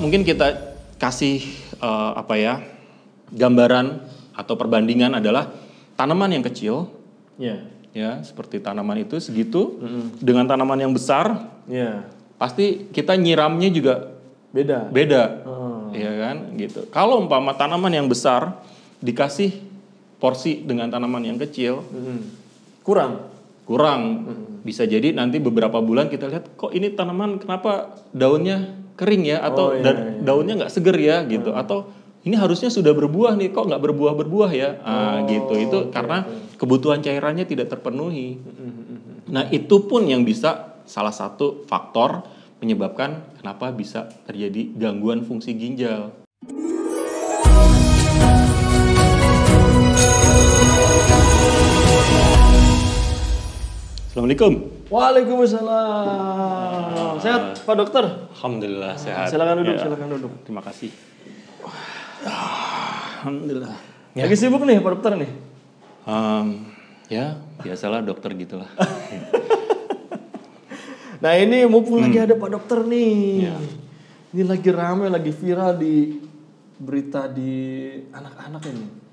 Mungkin kita kasih gambaran atau perbandingan adalah tanaman yang kecil, ya seperti tanaman itu segitu, dengan tanaman yang besar, pasti kita nyiramnya juga beda, ya kan, gitu. Kalau umpama tanaman yang besar dikasih porsi dengan tanaman yang kecil, kurang. Bisa jadi nanti beberapa bulan kita lihat kok ini tanaman kenapa daunnya kering ya, atau daunnya nggak seger ya gitu, atau ini harusnya sudah berbuah nih kok nggak berbuah ya, gitu. Itu karena kebutuhan cairannya tidak terpenuhi. Nah itu pun yang bisa salah satu faktor menyebabkan kenapa bisa terjadi gangguan fungsi ginjal. Assalamualaikum. Waalaikumsalam. Sehat Pak Dokter? Alhamdulillah sehat. Silakan duduk. Terima kasih. Alhamdulillah. Lagi sibuk nih Pak Dokter nih? Ya biasalah dokter gitulah. Nah ini mumpung lagi ada Pak Dokter nih. Ini lagi rame, lagi viral di berita di anak-anak ini.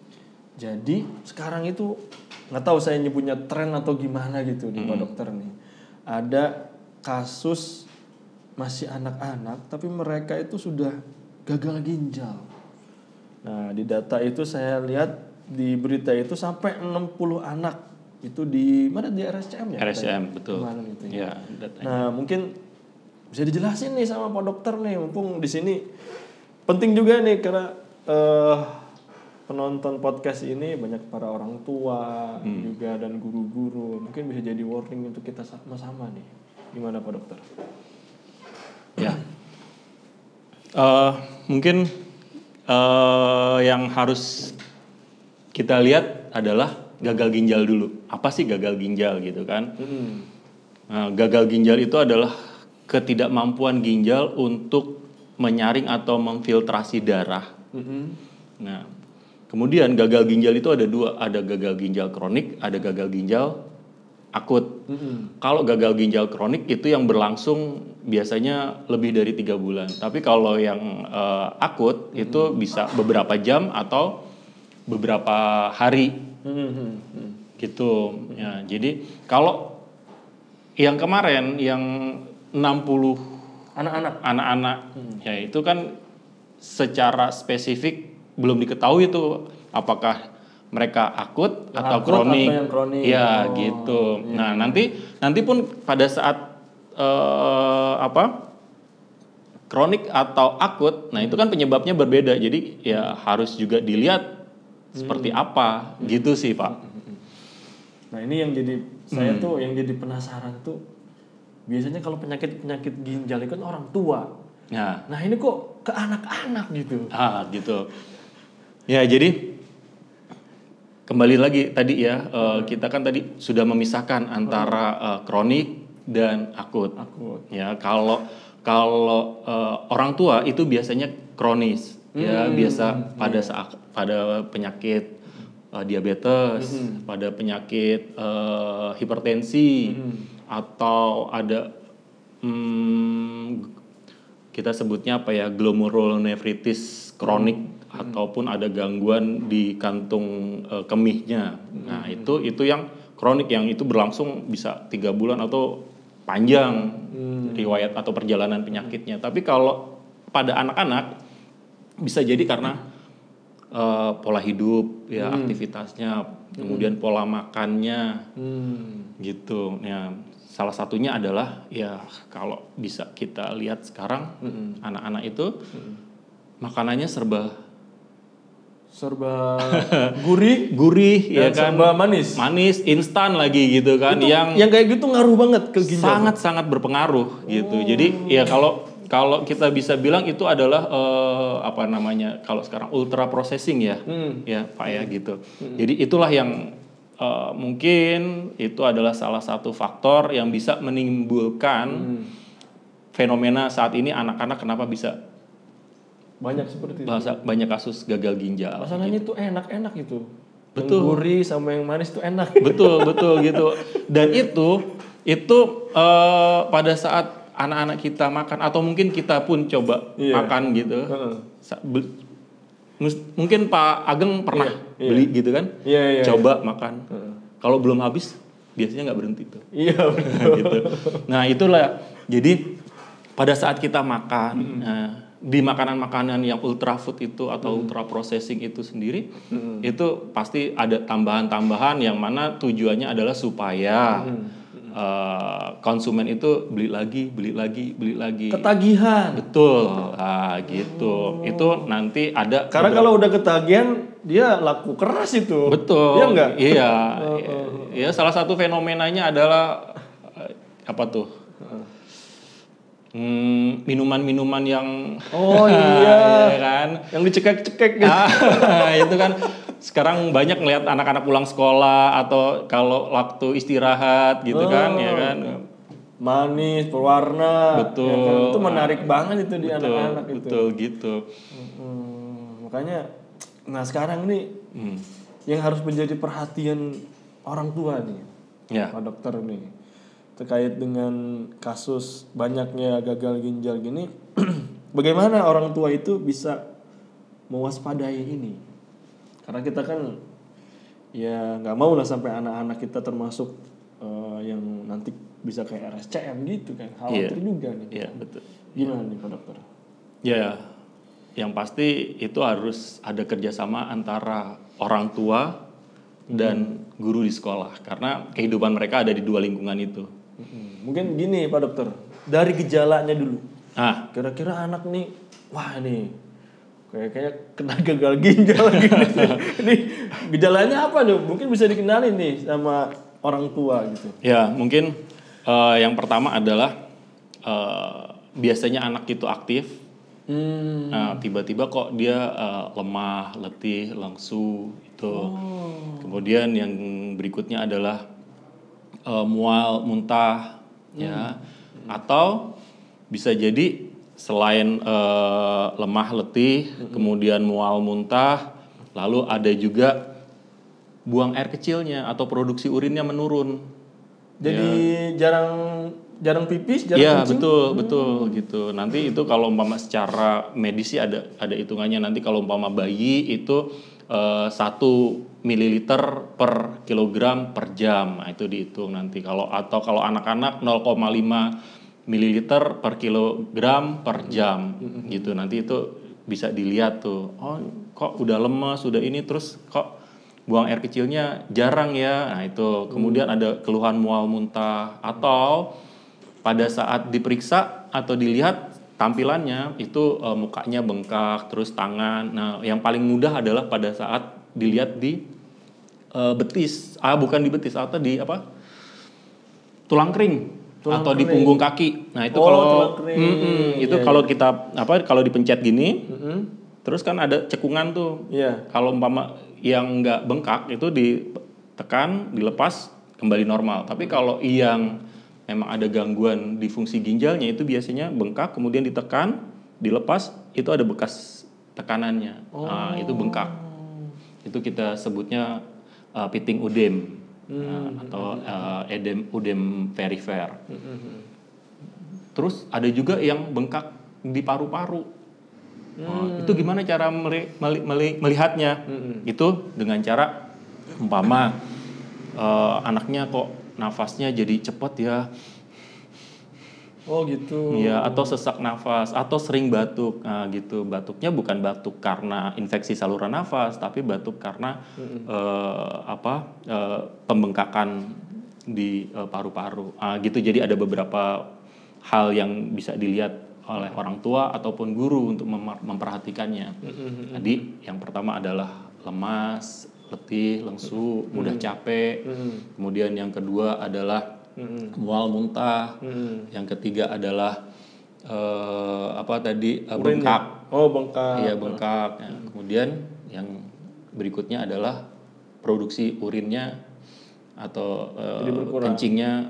Jadi sekarang itu nggak tahu saya nyebutnya tren atau gimana gitu di Pak Dokter nih. Ada kasus masih anak-anak tapi mereka itu sudah gagal ginjal. Nah di data itu saya lihat di berita itu sampai 60 anak itu di mana, di RSCM ya? RSCM betul. Itu, ya. Datanya. Nah mungkin bisa dijelasin nih sama Pak Dokter nih, mumpung di sini penting juga nih karena penonton podcast ini banyak para orang tua juga dan guru-guru, mungkin bisa jadi warning untuk kita sama-sama nih. Gimana Pak Dokter? Ya, mungkin yang harus kita lihat adalah gagal ginjal dulu. Apa sih gagal ginjal gitu kan? Nah, gagal ginjal itu adalah ketidakmampuan ginjal untuk menyaring atau memfiltrasi darah. Nah, kemudian gagal ginjal itu ada dua, ada gagal ginjal kronik, ada gagal ginjal akut. Kalau gagal ginjal kronik itu yang berlangsung biasanya lebih dari 3 bulan. Tapi kalau yang akut itu bisa beberapa jam atau beberapa hari. Gitu. Ya, jadi kalau yang kemarin yang 60 anak-anak, ya itu kan secara spesifik belum diketahui itu apakah mereka akut atau kronik. Ya, gitu. Nah, nanti pun pada saat kronik atau akut, nah itu kan penyebabnya berbeda. Jadi ya harus juga dilihat seperti apa, gitu sih, Pak. Nah, ini yang jadi saya tuh yang jadi penasaran tuh, biasanya kalau penyakit ginjal itu kan orang tua. Nah, ini kok ke anak-anak gitu. Gitu. Ya, jadi kembali lagi tadi ya, kita kan tadi sudah memisahkan antara kronik dan akut. Ya, kalau orang tua itu biasanya kronis, ya biasa pada penyakit diabetes, pada penyakit hipertensi, atau ada kita sebutnya glomerulonefritis kronik, ataupun ada gangguan di kantung kemihnya. Nah, itu yang kronik, yang itu berlangsung bisa 3 bulan atau panjang riwayat atau perjalanan penyakitnya. Tapi kalau pada anak-anak bisa jadi karena pola hidup ya, aktivitasnya, kemudian pola makannya, gitu. Ya, salah satunya adalah ya kalau bisa kita lihat sekarang anak-anak itu makanannya serba gurih ya kan, serba manis, instan lagi gitu kan. Itu, yang kayak gitu ngaruh banget ke ginjal. Sangat berpengaruh gitu. Jadi ya kalau kita bisa bilang itu adalah kalau sekarang ultra processing ya, ya Pak ya gitu. Jadi itulah yang mungkin itu adalah salah satu faktor yang bisa menimbulkan fenomena saat ini anak-anak kenapa bisa banyak seperti itu. Banyak kasus gagal ginjal. Masalahnya itu enak-enak itu. Betul. Yang gurih sama yang manis itu enak. Betul gitu. Dan itu pada saat anak-anak kita makan atau mungkin kita pun coba makan gitu. Mungkin Pak Ageng pernah beli gitu kan? Coba makan. Kalau belum habis biasanya nggak berhenti tuh. Iya betul. Gitu. Nah itulah. Jadi pada saat kita makan di makanan-makanan yang ultra food itu atau ultra processing itu sendiri, itu pasti ada tambahan-tambahan yang mana tujuannya adalah supaya konsumen itu beli lagi. Ketagihan. Betul, gitu. Itu nanti ada. Karena kalau udah ketagihan dia laku keras itu. Betul. Iya enggak? Iya. Ya salah satu fenomenanya adalah apa tuh? Minuman-minuman yang ya kan? Yang dicekek-cekek gitu. Itu kan sekarang banyak ngelihat anak-anak pulang sekolah atau kalau waktu istirahat gitu kan, ya kan. Manis, berwarna. Betul. Ya kan? Itu menarik banget itu di anak-anak itu. Betul gitu. Makanya, nah sekarang nih yang harus menjadi perhatian orang tua nih, Pak Dokter nih, terkait dengan kasus banyaknya gagal ginjal gini, bagaimana orang tua itu bisa mewaspadai ini? Karena kita kan ya nggak mau lah sampai anak-anak kita termasuk yang nanti bisa kayak RSCM gitu kan, khawatir juga nih. Iya betul. Gimana nih Pak Dokter? Ya, yang pasti itu harus ada kerjasama antara orang tua dan guru di sekolah karena kehidupan mereka ada di dua lingkungan itu. Mungkin gini Pak Dokter, dari gejalanya dulu. Kira-kira anak nih, wah nih kayak kena gagal ginjal gini. Ini gejalanya apa nih? Mungkin bisa dikenalin nih sama orang tua gitu. Ya, mungkin yang pertama adalah biasanya anak itu aktif. Nah, tiba-tiba kok dia lemah, letih, lesu itu. Kemudian yang berikutnya adalah mual, muntah, ya. Atau bisa jadi selain lemah, letih, kemudian mual, muntah, lalu ada juga buang air kecilnya atau produksi urinnya menurun. Jadi jarang pipis, jarang kencing. Betul gitu. Nanti itu kalau umpama secara medis sih ada hitungannya. Nanti kalau umpama bayi itu 1 mililiter per kilogram per jam. Nah, itu dihitung nanti. Kalau anak-anak 0,5 mililiter per kilogram per jam gitu. Nanti itu bisa dilihat tuh. Oh, kok udah lemes, udah ini terus kok buang air kecilnya jarang ya. Nah, itu. Kemudian ada keluhan mual muntah atau pada saat diperiksa atau dilihat tampilannya itu mukanya bengkak, terus tangan. Nah, yang paling mudah adalah pada saat dilihat di betis. Bukan di betis, atau di apa? Tulang kering. Atau di punggung kaki. Nah itu kalau kita kalau dipencet gini, terus kan ada cekungan tuh. Kalau umpama yang nggak bengkak itu ditekan, dilepas kembali normal. Tapi kalau yang memang ada gangguan di fungsi ginjalnya itu biasanya bengkak, kemudian ditekan, dilepas, itu ada bekas tekanannya. Nah itu bengkak. Itu kita sebutnya pitting udem. Atau udem perifer. Terus ada juga yang bengkak di paru-paru. Itu gimana cara melihatnya? Itu dengan cara umpama anaknya kok nafasnya jadi cepat ya. Oh gitu. Ya, atau sesak nafas, atau sering batuk. Nah, gitu. Batuknya bukan batuk karena infeksi saluran nafas, tapi batuk karena pembengkakan di paru-paru. Gitu. Jadi ada beberapa hal yang bisa dilihat oleh orang tua ataupun guru untuk memperhatikannya. Tadi yang pertama adalah lemas, letih, lesu, mudah capek. Kemudian yang kedua adalah mual muntah. Yang ketiga adalah bengkak. Bengkak. Iya, bengkak. Ya. Kemudian yang berikutnya adalah produksi urinnya atau kencingnya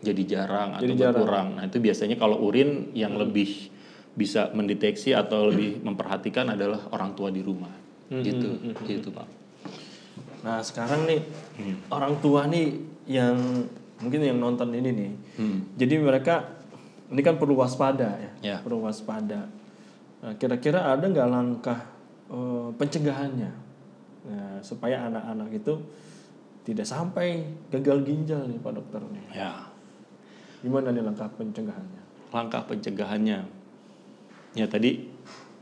jadi jarang atau berkurang. Nah, itu biasanya kalau urin yang lebih bisa mendeteksi atau lebih memperhatikan adalah orang tua di rumah. Gitu, Pak. Nah, sekarang nih orang tua nih yang mungkin yang nonton ini nih. Jadi mereka ini kan perlu waspada ya, Ya. perlu waspada. Nah, kira-kira ada nggak langkah pencegahannya, nah, supaya anak-anak itu tidak sampai gagal ginjal nih Pak Dokter nih? Ya. Gimana nih langkah pencegahannya? Langkah pencegahannya, ya tadi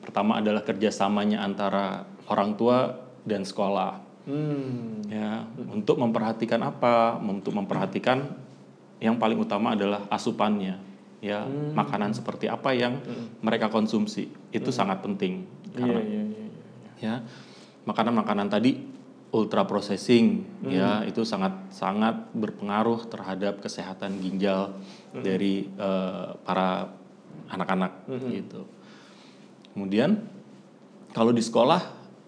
pertama adalah kerjasamanya antara orang tua dan sekolah. Ya, untuk memperhatikan apa? Untuk memperhatikan yang paling utama adalah asupannya. Ya, makanan seperti apa yang mereka konsumsi itu sangat penting. Karena ya, makanan-makanan tadi ultra processing ya itu sangat berpengaruh terhadap kesehatan ginjal dari para anak-anak gitu. Kemudian kalau di sekolah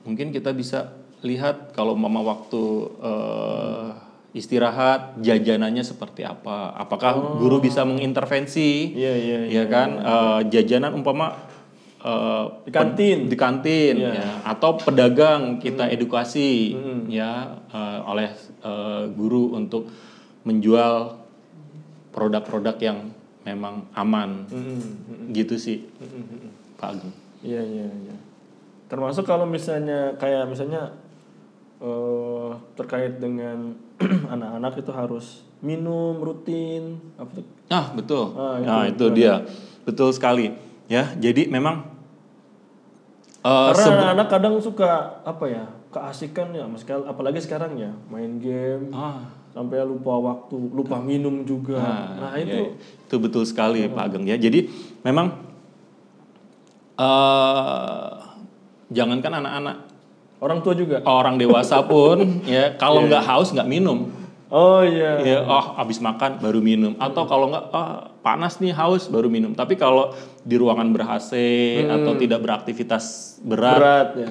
mungkin kita bisa lihat kalau mama waktu istirahat jajanannya seperti apa, apakah guru bisa mengintervensi, ya kan, jajanan umpama di kantin ya, atau pedagang kita edukasi ya oleh guru untuk menjual produk-produk yang memang aman, gitu sih Pak Agung. Iya. Termasuk kalau misalnya terkait dengan anak-anak itu harus minum rutin apa tuh? Betul. Itu dia. Betul sekali. Ya, jadi memang karena anak-anak kadang suka keasikan ya, apalagi sekarang ya, main game sampai lupa waktu, lupa minum juga. Itu betul sekali Pak Ageng ya. Jadi memang jangankan anak-anak, orang tua juga, orang dewasa pun ya kalau nggak haus nggak minum. Ya, habis makan baru minum, atau kalau nggak panas nih haus baru minum. Tapi kalau di ruangan ber-AC atau tidak beraktivitas berat ya,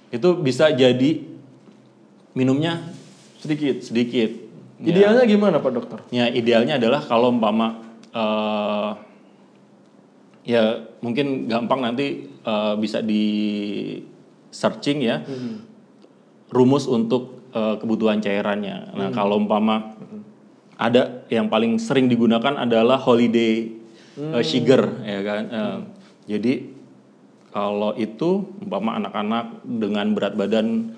itu bisa jadi minumnya sedikit. Idealnya gimana Pak Dokter? Ya idealnya adalah kalau umpama ya mungkin gampang nanti bisa di searching ya rumus untuk kebutuhan cairannya. Nah kalau umpama ada yang paling sering digunakan adalah holiday sugar ya kan. Jadi kalau itu umpama anak-anak dengan berat badan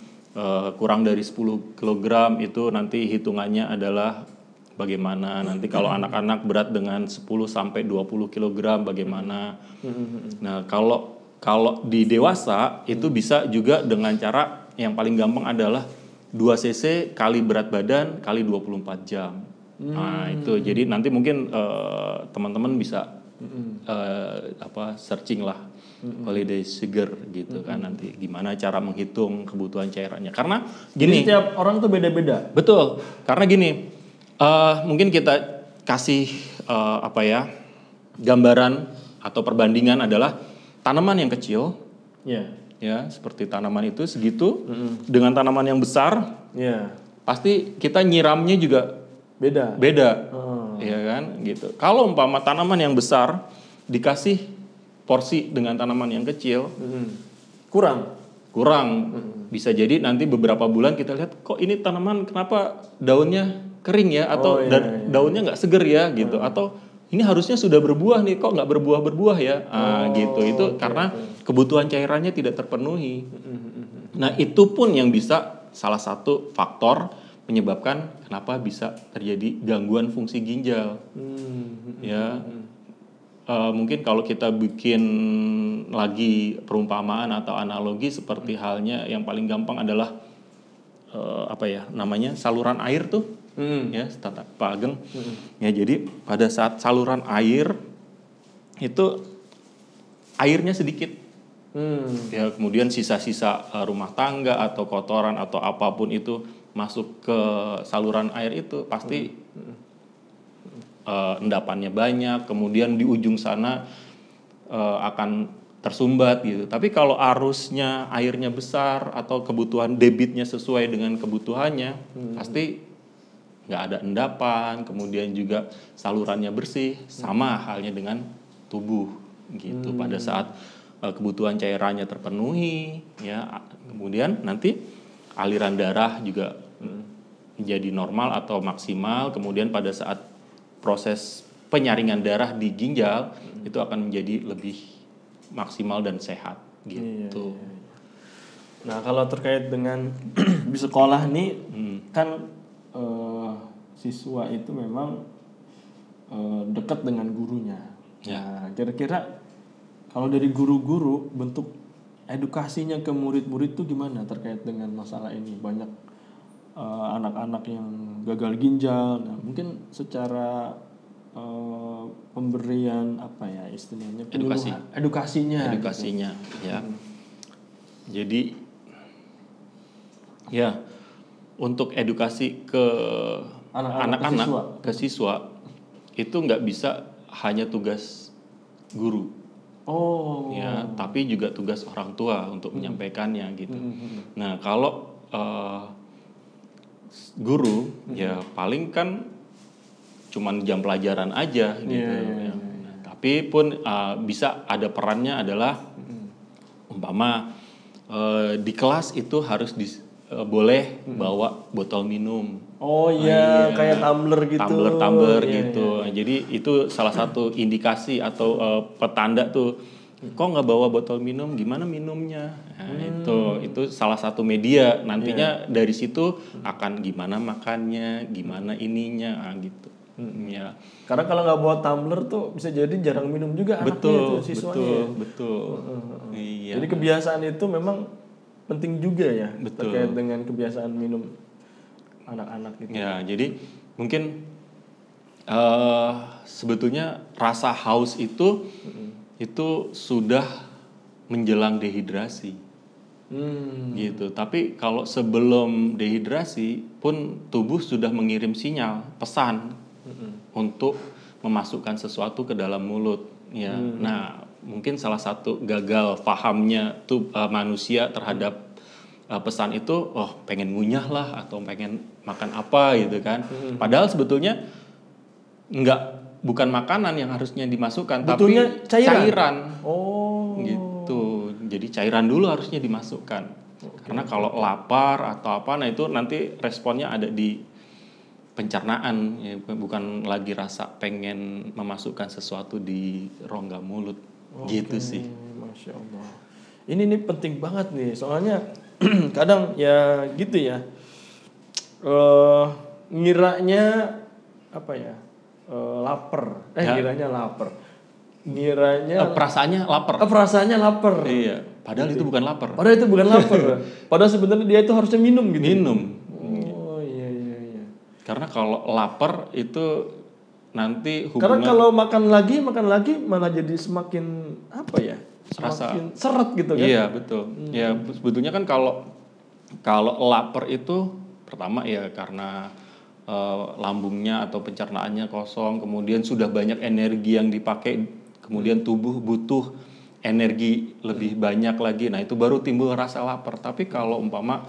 kurang dari 10 kg itu nanti hitungannya adalah bagaimana. Nanti kalau anak-anak berat dengan 10 sampai 20 kg bagaimana. Nah kalau di dewasa itu bisa juga dengan cara yang paling gampang adalah 2 cc kali berat badan kali 24 jam. Nah itu jadi nanti mungkin teman-teman bisa searching lah holiday sugar gitu kan, nanti gimana cara menghitung kebutuhan cairannya. Karena gini, jadi setiap orang tuh beda-beda. Betul. Karena gini, mungkin kita kasih gambaran atau perbandingan adalah tanaman yang kecil. Ya, seperti tanaman itu segitu dengan tanaman yang besar, pasti kita nyiramnya juga beda, ya kan, gitu. Kalau umpama tanaman yang besar dikasih porsi dengan tanaman yang kecil, kurang, bisa jadi nanti beberapa bulan kita lihat kok ini tanaman kenapa daunnya kering ya, atau daunnya nggak seger ya, gitu, atau ini harusnya sudah berbuah nih, kok nggak berbuah ya, gitu. Itu karena kebutuhan cairannya tidak terpenuhi. Nah itu pun yang bisa salah satu faktor menyebabkan kenapa bisa terjadi gangguan fungsi ginjal. Ya, mungkin kalau kita bikin lagi perumpamaan atau analogi seperti halnya yang paling gampang adalah namanya saluran air tuh. Ya, Pak Ageng. Ya, jadi pada saat saluran air itu airnya sedikit. Ya, kemudian sisa-sisa rumah tangga atau kotoran atau apapun itu masuk ke saluran air itu pasti endapannya banyak, kemudian di ujung sana akan tersumbat gitu. Tapi kalau arusnya airnya besar atau kebutuhan debitnya sesuai dengan kebutuhannya, pasti nggak ada endapan, kemudian juga salurannya bersih, sama halnya dengan tubuh gitu. Pada saat kebutuhan cairannya terpenuhi, ya, kemudian nanti aliran darah juga menjadi normal atau maksimal. Kemudian pada saat proses penyaringan darah di ginjal itu akan menjadi lebih maksimal dan sehat gitu. Iya. Nah kalau terkait dengan di sekolah nih kan siswa itu memang dekat dengan gurunya. Nah kira-kira kalau dari guru-guru bentuk edukasinya ke murid-murid itu gimana terkait dengan masalah ini? Banyak anak-anak yang gagal ginjal. Nah mungkin secara pemberian apa ya istilahnya edukasinya gitu. Ya. Jadi ya untuk edukasi ke anak-anak ke siswa itu nggak bisa hanya tugas guru. Ya, tapi juga tugas orang tua untuk menyampaikannya gitu. Nah, kalau guru ya paling kan cuman jam pelajaran aja gitu. Ya. Nah, tapi pun bisa ada perannya adalah umpama di kelas itu harus boleh bawa botol minum. Kayak tumbler gitu. Tumbler gitu. Jadi itu salah satu indikasi atau petanda tuh. Kok nggak bawa botol minum? Gimana minumnya? Nah, itu salah satu media. Nantinya dari situ akan gimana makannya, gimana ininya, gitu. Ya. Karena kalau nggak bawa tumbler tuh bisa jadi jarang minum juga anaknya itu siswanya. Betul. Iya. Jadi kebiasaan itu memang penting juga ya terkait dengan kebiasaan minum anak-anak itu. Ya, jadi mungkin sebetulnya rasa haus itu sudah menjelang dehidrasi. Gitu. Tapi kalau sebelum dehidrasi pun tubuh sudah mengirim sinyal, pesan untuk memasukkan sesuatu ke dalam mulut. Ya. Nah, mungkin salah satu gagal pahamnya manusia terhadap pesan itu, pengen ngunyah lah atau pengen makan apa gitu kan. Padahal sebetulnya bukan makanan yang harusnya dimasukkan, betulnya tapi cairan. Gitu. Jadi cairan dulu harusnya dimasukkan. Karena kalau lapar atau apa, nah itu nanti responnya ada di pencernaan, ya, bukan lagi rasa pengen memasukkan sesuatu di rongga mulut. Gitu sih. Masya Allah. Ini penting banget nih, soalnya kadang ya gitu ya. Ngiranya apa ya? Lapar. Ngiranya lapar. Perasaannya lapar. Perasaannya lapar. Iya. Padahal itu bukan lapar. Padahal sebenarnya dia itu harusnya minum gitu. Minum. Iya. Karena kalau lapar itu nanti hubungan. Karena kalau makan lagi malah jadi semakin apa ya? Semakin seret gitu kan. Iya, betul. Ya, sebetulnya kan kalau lapar itu pertama ya karena lambungnya atau pencernaannya kosong, kemudian sudah banyak energi yang dipakai, kemudian tubuh butuh energi lebih banyak lagi. Nah, itu baru timbul rasa lapar. Tapi kalau umpama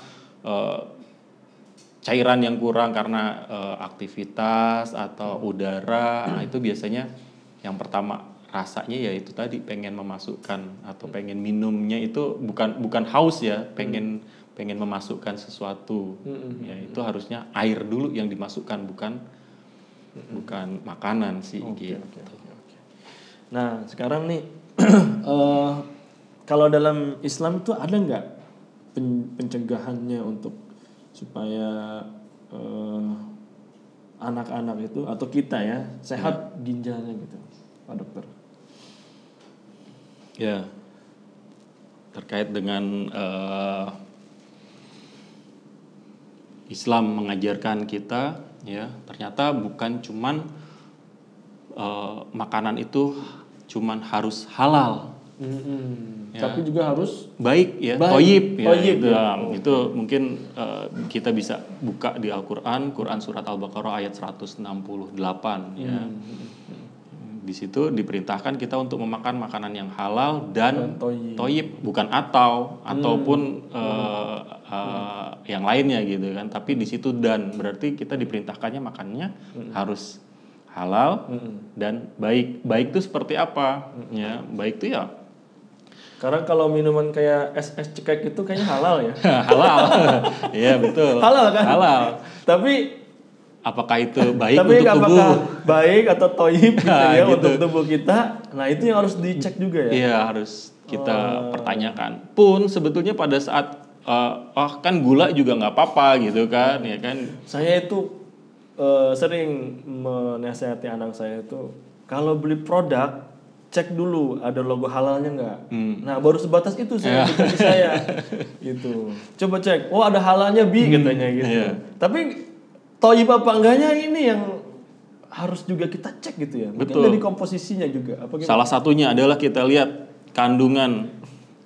cairan yang kurang karena aktivitas atau udara, nah itu biasanya yang pertama rasanya ya itu tadi pengen memasukkan atau pengen minumnya itu bukan haus ya, pengen memasukkan sesuatu. Ya itu harusnya air dulu yang dimasukkan, bukan makanan sih gitu. Okay. Nah, sekarang nih kalau dalam Islam tuh ada nggak pencegahannya untuk supaya anak-anak itu atau kita ya sehat ginjalnya gitu, Pak Dokter? Ya, terkait dengan Islam mengajarkan kita ya ternyata bukan cuman makanan itu cuman harus halal. Ya. Tapi juga harus baik ya, toyib ya. Itu mungkin kita bisa buka di Al-Quran, Quran surat Al-Baqarah ayat 168 ya. Di situ diperintahkan kita untuk memakan makanan yang halal dan toyib, bukan ataupun yang lainnya gitu kan. Tapi di situ dan berarti kita diperintahkannya makannya harus halal dan baik. Baik itu seperti apa? Ya, baik itu ya. Karena kalau minuman kayak es cekek itu kayaknya halal ya. Halal. Iya betul. Halal kan? Halal. Tapi apakah itu baik Tapi untuk tubuh? apakah baik atau toyib gitu Nah, ya gitu. untuk tubuh kita? Nah itu yang harus dicek juga ya. Iya, harus kita pertanyakan. Pun sebetulnya pada saat kan gula juga nggak apa-apa gitu kan, ya kan? Saya itu sering menasihati anak saya itu kalau beli produk cek dulu ada logo halalnya nggak. Nah baru sebatas itu saya edukasi saya gitu. Coba cek, oh ada halalnya bi katanya gitu. Iya. Tapi toyib apa enggaknya ini yang harus juga kita cek gitu ya. Mungkin Betul. dari komposisinya juga. Apa gimana? Salah satunya adalah kita lihat kandungan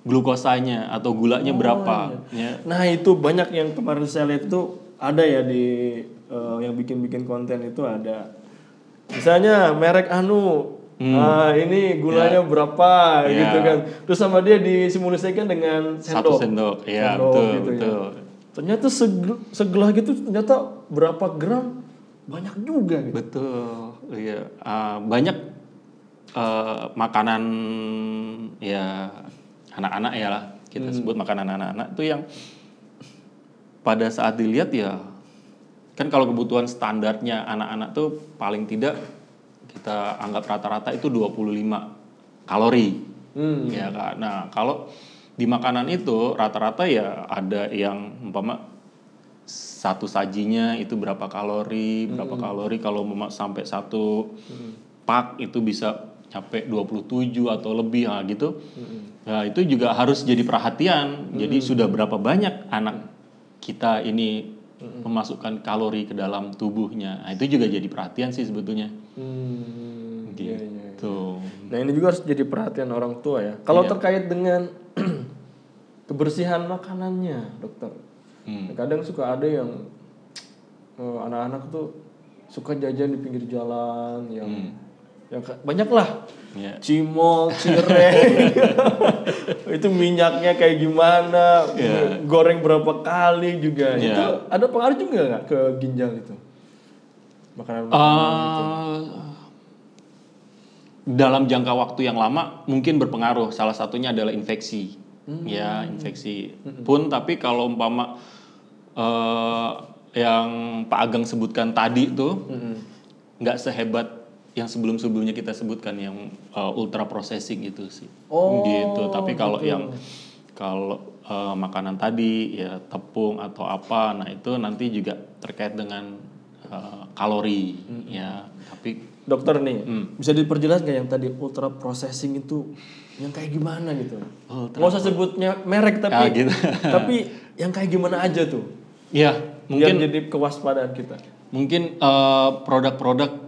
glukosanya atau gulanya berapa. Ya. Nah itu banyak yang kemarin saya lihat itu ada ya di yang bikin-bikin konten itu ada. Misalnya merek anu, ini gulanya berapa gitu kan. Terus sama dia disimulasikan dengan Satu sendok. sendok, iya Sendok betul, gitu ya. betul. Ternyata segelas gitu ternyata berapa gram banyak juga gitu. Betul, iya. Banyak makanan ya anak-anak ya lah, kita sebut makanan anak-anak itu yang pada saat dilihat ya kan kalau kebutuhan standarnya anak-anak tuh paling tidak kita anggap rata-rata itu 25 kalori. Ya kan. Nah, kalau di makanan itu rata-rata ya ada yang umpama satu sajinya itu berapa kalori, kalau sampai satu pak itu bisa sampai 27 atau lebih gitu. Nah, itu juga harus jadi perhatian. Jadi sudah berapa banyak anak kita ini memasukkan kalori ke dalam tubuhnya. Nah, itu juga jadi perhatian sih sebetulnya. Gitu. Nah ini juga harus jadi perhatian orang tua ya. Kalau terkait dengan kebersihan makanannya, dokter. Kadang suka ada yang anak-anak tuh suka jajan di pinggir jalan yang banyak lah. Cimol, cireng, itu minyaknya kayak gimana, goreng berapa kali juga. Itu ada pengaruh juga nggak ke ginjal itu? Makanan-makanan gitu. Dalam jangka waktu yang lama mungkin berpengaruh. Salah satunya adalah infeksi. Ya, infeksi. Pun tapi kalau umpama yang Pak Ageng sebutkan tadi tuh nggak sehebat yang sebelum-sebelumnya kita sebutkan yang ultra processing itu sih. Gitu. Tapi kalau yang makanan tadi ya tepung atau apa, nah itu nanti juga terkait dengan kalori ya. Tapi dokter nih, bisa diperjelas nggak yang tadi ultra processing itu yang kayak gimana gitu? Nggak usah sebutnya merek tapi gitu. tapi yang kayak gimana aja tuh? Ya, mungkin biar jadi kewaspadaan kita. Mungkin produk-produk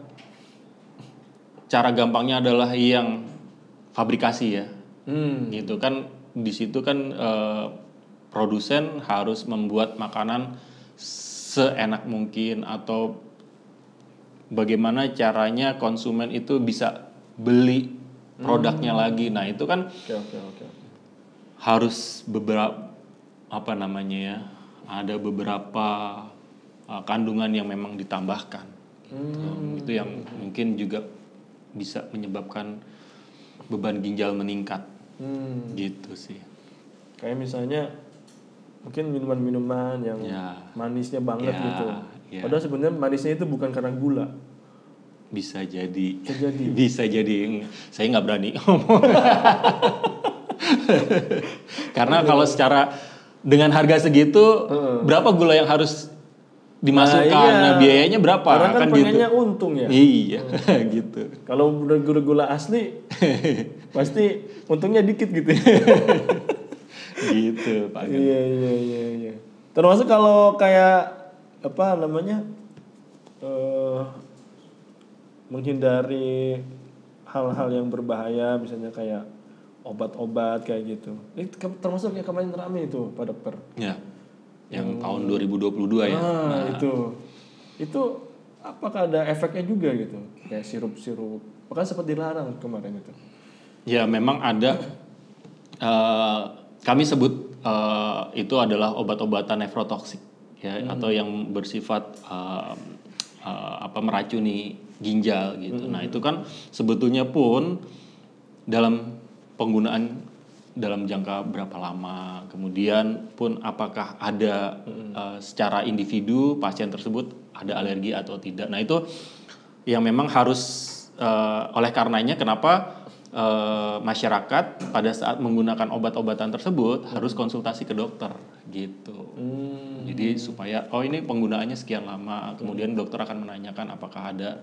cara gampangnya adalah yang fabrikasi ya. Gitu kan di situ kan produsen harus membuat makanan seenak mungkin atau bagaimana caranya konsumen itu bisa beli produknya lagi. Nah, itu kan harus beberapa ada beberapa kandungan yang memang ditambahkan. Gitu. Itu yang mungkin juga bisa menyebabkan beban ginjal meningkat. Gitu sih. Kayak misalnya mungkin minuman-minuman yang manisnya banget gitu. Padahal sebenarnya manisnya itu bukan karena gula. Bisa jadi. Bisa jadi. Saya nggak berani ngomong. Karena kalau secara dengan harga segitu, berapa gula yang harus dimasukkan? Nah, biayanya berapa? Karena kan pengennya gitu. untung ya. Iya, gitu. Kalau gula-gula asli, pasti untungnya dikit gitu. Gitu, Pak. Iya. Termasuk kalau kayak menghindari hal-hal yang berbahaya, misalnya kayak obat-obat kayak gitu. Itu termasuk yang kemarin rame itu, Pak Dokter. Ya. Yang tahun 2022 ya. Nah, itu apakah ada efeknya juga gitu? Kayak sirup-sirup. Bahkan sempat dilarang kemarin itu. Ya, memang ada. Kami sebut itu adalah obat-obatan nefrotoksik ya, atau yang bersifat meracuni ginjal gitu. Nah, itu kan sebetulnya pun dalam penggunaan dalam jangka berapa lama, kemudian pun apakah ada secara individu pasien tersebut ada alergi atau tidak. Nah itu yang memang harus oleh karenanya kenapa masyarakat pada saat menggunakan obat-obatan tersebut harus konsultasi ke dokter gitu. Jadi supaya ini penggunaannya sekian lama, kemudian dokter akan menanyakan apakah ada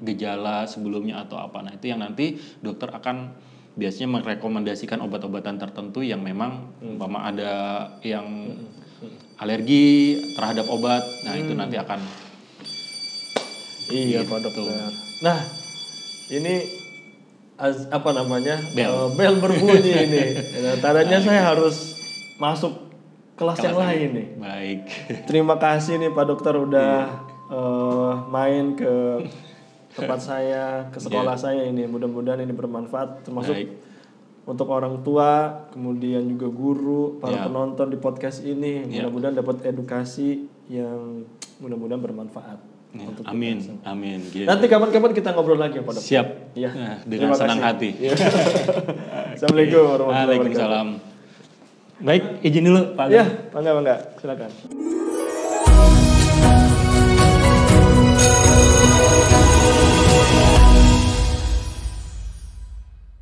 gejala sebelumnya atau apa. Nah itu yang nanti dokter akan biasanya merekomendasikan obat-obatan tertentu yang memang umpama ada yang alergi terhadap obat. Nah itu nanti akan iya Pak Dokter. Nah ini bel berbunyi ini. Nah, tandanya saya harus masuk kelas yang lain nih. Baik. Terima kasih nih Pak Dokter udah main ke tempat saya, ke sekolah saya ini. Mudah-mudahan ini bermanfaat termasuk untuk orang tua, kemudian juga guru, para penonton di podcast ini. Mudah-mudahan dapat edukasi yang mudah-mudahan bermanfaat. Amin. Gitu. Nanti kapan-kapan kita ngobrol lagi ya Pak Dokter. Siap. Ya. Dengan senang hati. Assalamualaikum warahmatullahi wabarakatuh. Waalaikumsalam. Baik, izin dulu Pak. Ya, bangga. Silakan.